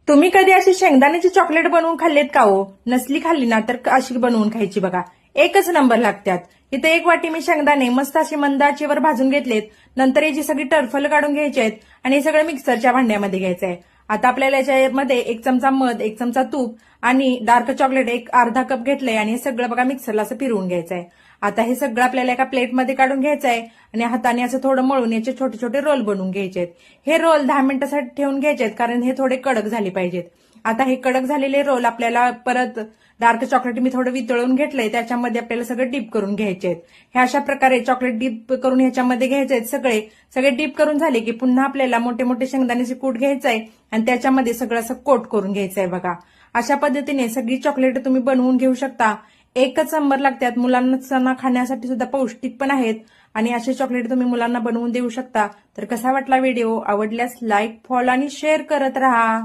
तुम्ही कधी अशी शेंगदाण्याची चॉकलेट बनवून खाल्लेत का हो? नसली खाल्ली ना तर अशी बनवून खायची बघा. एकच नंबर लागतात. इथे एक वाटी मी शेंगदाणे मस्त अशी मंद आचेवर भाजून घेतलेत. नंतर याची सगळी टरफल काढून घ्यायची आहेत आणि हे सगळं मिक्सरच्या भांड्यामध्ये घ्यायचं आहे. आता आपल्याला याच्यामध्ये 1 चमचा मध, 1 चमचा तूप आणि डार्क चॉकलेट एक अर्धा कप घेतलंय आणि हे सगळं बघा मिक्सरला असं फिरवून घ्यायचं आहे. आता हे सगळं आपल्याला एका प्लेटमध्ये काढून घ्यायचं आहे आणि हाताने असं थोडं मळून याचे छोटे छोटे रोल बनवून घ्यायचे आहेत. हे रोल 10 मिनिटासाठी ठेवून घ्यायचे आहेत कारण हे थोडे कडक झाले पाहिजेत. आता हे कडक झालेले रोल आपल्याला परत डार्क चॉकलेट मी थोडं वितळून घेतलंय त्याच्यामध्ये आपल्याला सगळं डीप करून घ्यायचे आहेत. हे अशा प्रकारे चॉकलेट डीप करून ह्याच्यामध्ये घ्यायचे आहेत. सगळे डीप करून झाले की पुन्हा आपल्याला मोठे मोठे शेंगदाण्याचे कूट घ्यायचं आहे आणि त्याच्यामध्ये सगळं असं कोट करून घ्यायचं आहे बघा. अशा पद्धतीने सगळी चॉकलेट तुम्ही बनवून घेऊ शकता. एकच नंबर लागतात. मुलांना खाण्यासाठी सुद्धा पौष्टिक पण आहेत आणि असे चॉकलेट तुम्ही मुलांना बनवून देऊ शकता. तर कसा वाटला व्हिडिओ? आवडल्यास लाईक, फॉलो आणि शेअर करत राहा.